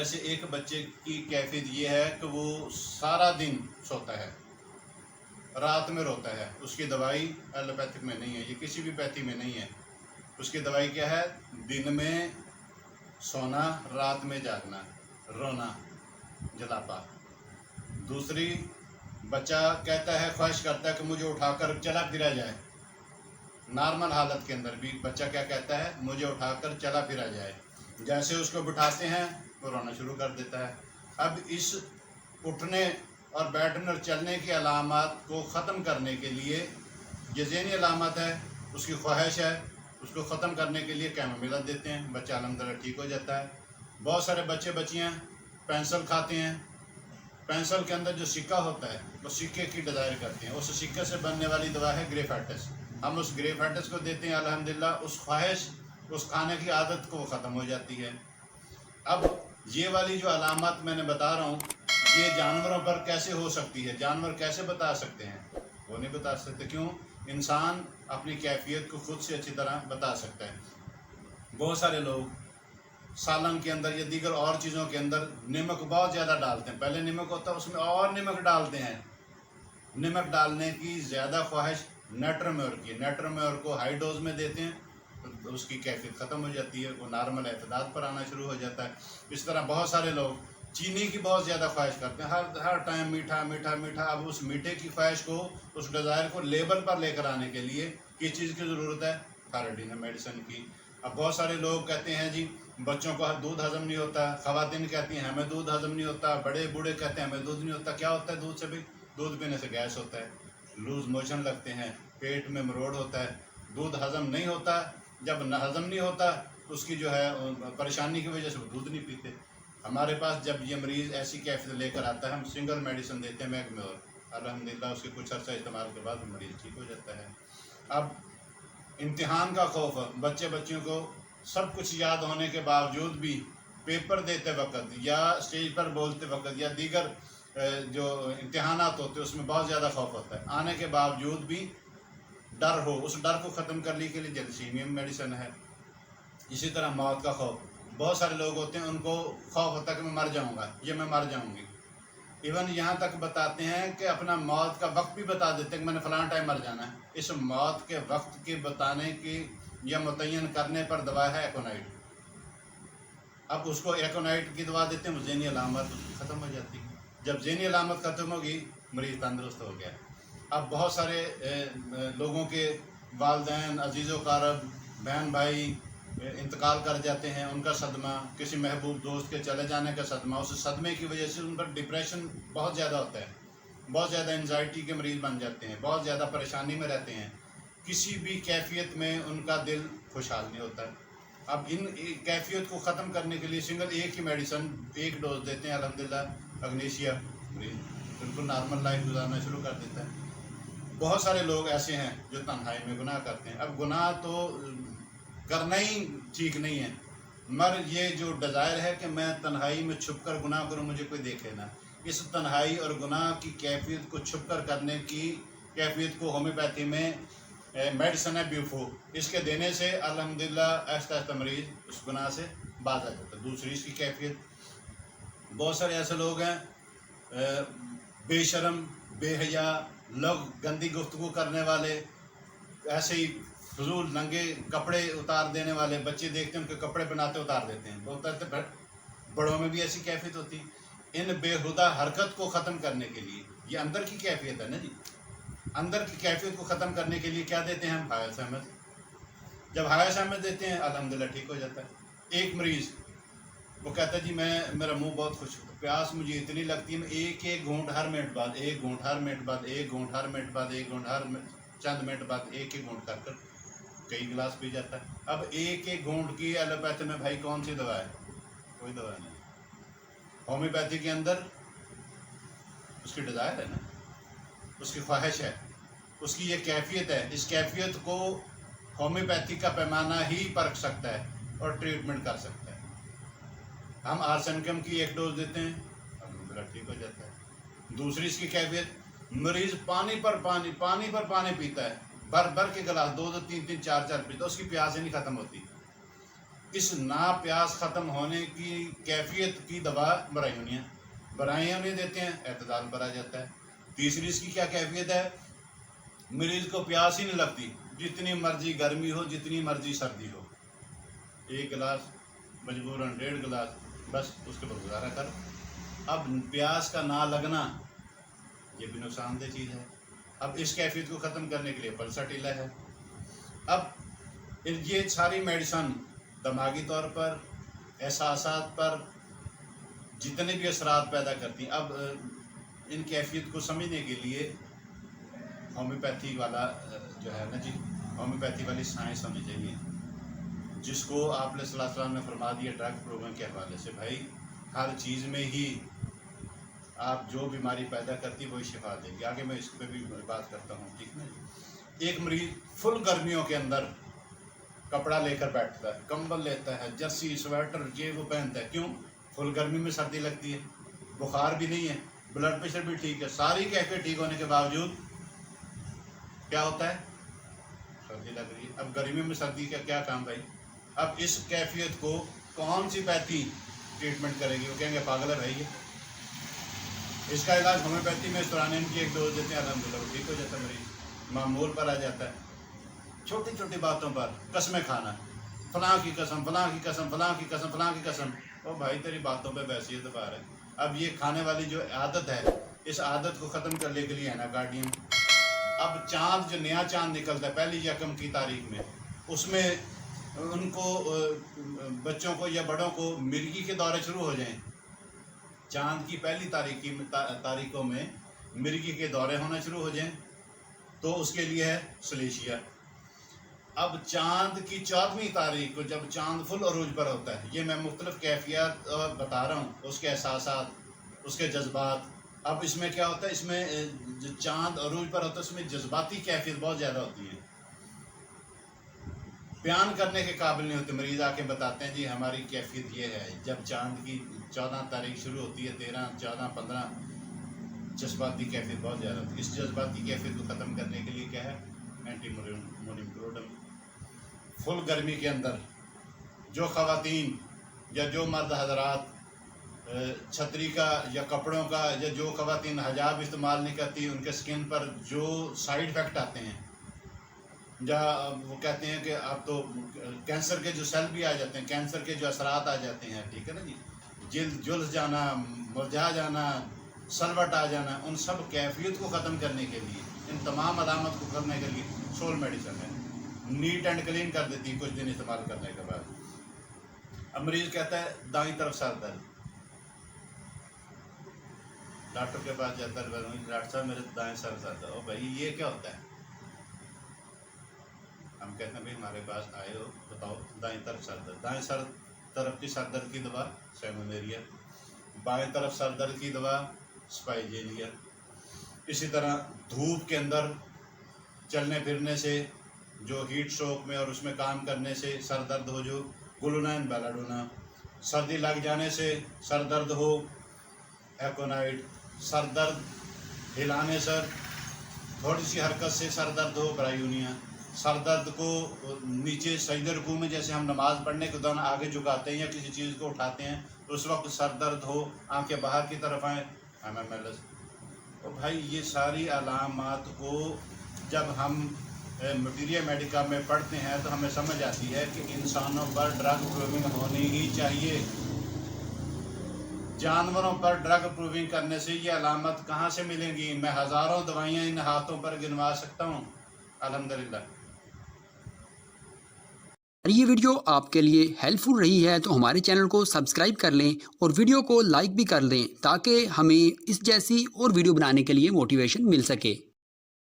جیسے ایک بچے کی کیفیت یہ ہے کہ وہ سارا دن سوتا ہے، رات میں روتا ہے، اس کی دوائی ایلوپیتھک میں نہیں ہے، یہ کسی بھی پیتھی میں نہیں ہے۔ اس کی دوائی کیا ہے؟ دن میں سونا، رات میں جاگنا، رونا، جلاپا۔ دوسری، بچہ کہتا ہے، خواہش کرتا ہے کہ مجھے اٹھا کر چلا پھرا جائے۔ نارمل حالت کے اندر بھی بچہ کیا کہتا ہے؟ مجھے اٹھا کر چلا پھرا جائے۔ جیسے اس کو بٹھاتے ہیں وہ رونا شروع کر دیتا ہے۔ اب اس اٹھنے اور بیٹھنے اور چلنے کی علامات کو ختم کرنے کے لیے، یہ ذہنی علامت ہے، اس کی خواہش ہے، اس کو ختم کرنے کے لیے کیمومائل دیتے ہیں، بچہ الحمدللہ ٹھیک ہو جاتا ہے۔ بہت سارے بچے بچیاں پینسل کھاتے ہیں، پینسل کے اندر جو سکہ ہوتا ہے وہ سکے کی ڈیزائر کرتے ہیں، اس سکے سے بننے والی دوا ہے گریفائٹس۔ ہم اس گریفائٹس کو دیتے ہیں، الحمدللہ اس خواہش، اس کھانے کی عادت کو ختم ہو جاتی ہے۔ اب یہ والی جو علامات میں نے بتا رہا ہوں، یہ جانوروں پر کیسے ہو سکتی ہے؟ جانور کیسے بتا سکتے ہیں؟ وہ نہیں بتا سکتے۔ کیوں؟ انسان اپنی کیفیت کو خود سے اچھی طرح بتا سکتا ہے۔ بہت سارے لوگ سالن کے اندر یا دیگر اور چیزوں کے اندر نمک بہت زیادہ ڈالتے ہیں، پہلے نمک ہوتا ہے اس میں اور نمک ڈالتے ہیں۔ نمک ڈالنے کی زیادہ خواہش نیٹرمیور کی، نیٹرمیور کو ہائی ڈوز میں دیتے ہیں تو اس کی کیفیت ختم ہو جاتی ہے، وہ نارمل اعتدال پر آنا شروع ہو جاتا ہے۔ اس طرح بہت سارے لوگ چینی کی بہت زیادہ خواہش کرتے ہیں، ہر ٹائم میٹھا میٹھا میٹھا۔ اب اس میٹھے کی خواہش کو، اس ڈیزائر کو لیبل پر لے کر آنے کے لیے کس چیز کی ضرورت ہے؟ تھائراڈین ہے، میڈیسن کی۔ اب بہت سارے لوگ کہتے ہیں جی بچوں کو دودھ ہضم نہیں ہوتا، خواتین کہتی ہیں ہمیں دودھ ہضم نہیں ہوتا، بڑے بوڑھے کہتے ہیں ہمیں دودھ نہیں ہوتا۔ کیا ہوتا ہے دودھ سے بھی؟ دودھ پینے سے گیس ہوتا ہے، لوز موشن لگتے ہیں، پیٹ میں مروڑ ہوتا ہے، دودھ ہضم نہیں ہوتا۔ جب نہ ہضم نہیں ہوتا تو اس کی جو ہے پریشانی کی وجہ سے وہ دودھ نہیں پیتے۔ ہمارے پاس جب یہ مریض ایسی کیفیت لے کر آتا ہے، ہم سنگل میڈیسن دیتے ہیں میگمیور، الحمدللہ اس کے کچھ عرصہ استعمال کے بعد مریض ٹھیک ہو جاتا ہے۔ اب امتحان کا خوف ہے، بچے بچیوں کو سب کچھ یاد ہونے کے باوجود بھی پیپر دیتے وقت یا اسٹیج پر بولتے وقت یا دیگر جو امتحانات ہوتے ہیں اس میں بہت زیادہ خوف ہوتا ہے، آنے کے باوجود بھی ڈر ہو، اس ڈر کو ختم کرنے کے لیے جیلسیمیم میڈیسن ہے۔ اسی طرح موت کا خوف، بہت سارے لوگ ہوتے ہیں ان کو خوف ہوتا ہے کہ میں مر جاؤں گا یا میں مر جاؤں گی، ایون یہاں تک بتاتے ہیں کہ اپنا موت کا وقت بھی بتا دیتے ہیں کہ میں نے فلاں ٹائم مر جانا ہے۔ اس موت کے وقت کے بتانے کی یا متعین کرنے پر دوا ہے ایکونائٹ۔ اب اس کو ایکونائٹ کی دوا دیتے ہیں، ذہنی علامت ختم ہو جاتی ہے۔ جب ذہنی علامت ختم ہوگی مریض تندرست ہو گیا۔ اب بہت سارے لوگوں کے والدین، عزیز و اقارب، بہن بھائی انتقال کر جاتے ہیں، ان کا صدمہ، کسی محبوب دوست کے چلے جانے کا صدمہ، اس صدمے کی وجہ سے ان پر ڈپریشن بہت زیادہ ہوتا ہے، بہت زیادہ انزائٹی کے مریض بن جاتے ہیں، بہت زیادہ پریشانی میں رہتے ہیں، کسی بھی کیفیت میں ان کا دل خوشحال نہیں ہوتا ہے۔ اب ان کیفیت کو ختم کرنے کے لیے سنگل ایک ہی میڈیسن، ایک ڈوز دیتے ہیں، الحمدللہ اگنیشیا مریض بالکل نارمل لائف گزارنا شروع کر دیتا ہے۔ بہت سارے لوگ ایسے ہیں جو تنہائی میں گناہ کرتے ہیں۔ اب گناہ تو کرنا ہی ٹھیک نہیں ہے، مگر یہ جو ڈیزائر ہے کہ میں تنہائی میں چھپ کر گناہ کروں، مجھے کوئی دیکھے نہ، اس تنہائی اور گناہ کی کیفیت کو چھپ کر کرنے کی کیفیت کو ہومیوپیتھی میں میڈیسن ہے بیوفو، اس کے دینے سے الحمدللہ آہستہ آہستہ مریض اس گناہ سے باز آ جاتا ہے۔ دوسری اس کی کیفیت، بہت سارے ایسے لوگ ہیں بے شرم، بے حیا لوگ، گندی گفتگو کرنے والے، ایسے ہی فضول ننگے کپڑے اتار دینے والے، بچے دیکھتے ہیں ان کے کپڑے پہناتے اتار دیتے ہیں، بہت بڑوں میں بھی ایسی کیفیت ہوتی ہے۔ ان بےہودہ حرکت کو ختم کرنے کے لیے، یہ اندر کی کیفیت ہے نا جی، اندر کی کیفیت کو ختم کرنے کے لیے کیا دیتے ہیں ہم؟ حائص احمد۔ جب حائص احمد دیتے ہیں الحمدللہ ٹھیک ہو جاتا ہے۔ ایک مریض وہ کہتا ہے جی میرا منہ بہت خوش ہوتا ہے، پیاس مجھے اتنی لگتی ہے، میں ایک گھونٹ ہر منٹ بعد، ایک گھونٹ ہر منٹ بعد، ایک گھونٹ ہر منٹ بعد، ایک گھونٹ ہر چند منٹ بعد، ایک گھونٹ کر کئی گلاس پی جاتا ہے۔ اب ایک گھونٹ کی ایلوپیتھی میں بھائی کون سی دوا ہے؟ کوئی دوا نہیں۔ ہومیوپیتھی کے اندر اس کی ڈیزائر ہے نا، اس کی خواہش ہے، اس کی یہ کیفیت ہے، اس کیفیت کو ہومیوپیتھی کا پیمانہ ہی پرکھ سکتا ہے اور ٹریٹمنٹ کر سکتا ہے۔ ہم آرسینکم کی ایک ڈوز دیتے ہیں، الحمدللہ ٹھیک ہو جاتا ہے۔ دوسری اس کی کیفیت، مریض پانی پر پانی پیتا ہے، بھر کے گلاس، 2 3 4 پیتا ہے، اس کی پیاس ہی نہیں ختم ہوتی۔ اس نا پیاس ختم ہونے کی کیفیت کی دوا برائیاں نہیں دیتے ہیں، اعتدال پر آ جاتا ہے۔ تیسری اس کی کیا کیفیت ہے؟ مریض کو پیاس ہی نہیں لگتی، جتنی مرضی گرمی ہو، جتنی مرضی سردی ہو، 1 گلاس مجبوراً 1.5 گلاس، بس اس کے بعد گزارا کر۔ اب پیاس کا نہ لگنا یہ بھی نقصان دہ چیز ہے۔ اب اس کیفیت کو ختم کرنے کے لیے پلساٹیلا ہے۔ اب یہ ساری میڈیسن دماغی طور پر، احساسات پر جتنے بھی اثرات پیدا کرتی ہیں، اب ان کیفیت کو سمجھنے کے لیے ہومیوپیتھی والا جو ہے نا جی، ہومیوپیتھی والی سائنس ہونی چاہیے، جس کو آپ علیہ السلام نے فرما دیا ڈرگ پروگرام کے حوالے سے، بھائی ہر چیز میں ہی آپ جو بیماری پیدا کرتی وہی شفا دے گی۔ آگے میں اس پہ بھی بات کرتا ہوں، ٹھیک نا جی۔ ایک مریض فل گرمیوں کے اندر کپڑا لے کر بیٹھتا ہے، کمبل لیتا ہے، جرسی سویٹر یہ وہ پہنتا ہے، کیوں؟ فل گرمی میں سردی لگتی ہے، بخار بھی نہیں ہے، بلڈ پریشر بھی ٹھیک ہے، ساری کیفیت ٹھیک ہونے کے باوجود کیا ہوتا ہے؟ سردی لگ رہی ہے۔ اب گرمی میں سردی کا کیا کام بھائی؟ اب اس کیفیت کو کون سی پیتھی ٹریٹمنٹ کرے گی؟ وہ کہیں گے پاگل ہے بھائی یہ۔ اس کا علاج ہومیوپیتھی میں سورانیم کی 1 ڈوز دیتے ہیں، الحمدللہ وہ ٹھیک ہو جاتا ہے، مریض معمول پر آ جاتا ہے۔ چھوٹی چھوٹی باتوں پر قسمیں کھانا، فلاں کی قسم، فلاں کی قسم، فلاں کی قسم، فلاں کی قسم، او بھائی تیری باتوں پہ ویسی اعتبار ہے۔ اب یہ کھانے والی جو عادت ہے، اس عادت کو ختم کرنے کے لیے ہے نا گارڈین۔ اب چاند جو نیا چاند نکلتا ہے 1 یکم کی تاریخ میں، اس میں ان کو بچوں کو یا بڑوں کو مرگی کے دورے شروع ہو جائیں، چاند کی 1 تاریخوں میں مرگی کے دورے ہونا شروع ہو جائیں، تو اس کے لیے ہے سلیشیا۔ اب چاند کی 14ویں تاریخ کو جب چاند فل عروج پر ہوتا ہے، یہ میں مختلف کیفیات بتا رہا ہوں، اس کے احساسات، اس کے جذبات۔ اب اس میں کیا ہوتا ہے؟ اس میں جو چاند عروج پر ہوتا ہے، اس میں جذباتی کیفیت بہت زیادہ ہوتی ہے، بیان کرنے کے قابل نہیں ہوتے۔ مریض آ کے بتاتے ہیں جی ہماری کیفیت یہ ہے، جب چاند کی 14 تاریخ شروع ہوتی ہے، 13، 14، 15، جذباتی کیفیت بہت زیادہ ہوتی ہے۔ اس جذباتی کیفیت کو ختم کرنے کے لیے کیا ہے؟ اینٹی مونیمکروڈم۔ فل گرمی کے اندر جو خواتین یا جو مرد حضرات چھتری کا یا کپڑوں کا، یا جو خواتین حجاب استعمال نہیں کرتی، ان کے سکن پر جو سائیڈ افیکٹ آتے ہیں، یا وہ کہتے ہیں کہ اب تو کینسر کے جو سیل بھی آ جاتے ہیں، کینسر کے جو اثرات آ جاتے ہیں، ٹھیک ہے نا جی، جلد جلس جانا، مرجھا جانا، سلوٹ آ جانا، ان سب کیفیت کو ختم کرنے کے لیے، ان تمام علامت کو کرنے کے لیے سول میڈیسن ہے، نیٹ اینڈ کلین کر دیتی ہے کچھ دن استعمال کرنے کے بعد۔ اب مریض کہتا ہے دائیں طرف سر درد، ڈاکٹر کے پاس جاتا ہے، ڈاکٹر صاحب میرے دائیں سر درد۔ او بھائی یہ کیا ہوتا ہے؟ ہم کہتے ہیں بھائی ہمارے پاس آئے ہو، بتاؤ دائیں طرف سر درد۔ دائیں سر طرف کی سر درد کی دوا سیمونیریا، بائیں طرف سر درد کی دوا اسپائجیلیا۔ اسی طرح دھوپ کے اندر چلنے پھرنے سے، جو ہیٹ اسٹروک میں اور اس میں کام کرنے سے سر درد ہو، جو گلونائن بیلاڈونا۔ سردی لگ جانے سے سر درد ہو، ایکونائٹ۔ سر درد ہلانے سے، تھوڑی سی حرکت سے سر درد ہو، برایونیا۔ سر درد کو نیچے سجدہ رکوع میں جیسے ہم نماز پڑھنے کے دوران آگے جھکاتے ہیں یا کسی چیز کو اٹھاتے ہیں، اس وقت سر درد ہو، آنکھیں باہر کی طرف آئیں، MMLS۔ تو بھائی یہ ساری علامات کو جب ہم مٹیریا میڈیکا میں پڑھتے ہیں تو ہمیں سمجھ آتی ہے کہ انسانوں پر ڈرگ پروونگ ہونی ہی چاہیے۔ جانوروں پر ڈرگ پروونگ کرنے سے یہ علامت کہاں سے ملیں گی؟ میں ہزاروں دوائیاں ان ہاتھوں پر گنوا سکتا ہوں، الحمدللہ۔ یہ ویڈیو آپ کے لیے ہیلپ فل رہی ہے تو ہمارے چینل کو سبسکرائب کر لیں اور ویڈیو کو لائک بھی کر دیں، تاکہ ہمیں اس جیسی اور ویڈیو بنانے کے لیے موٹیویشن مل سکے۔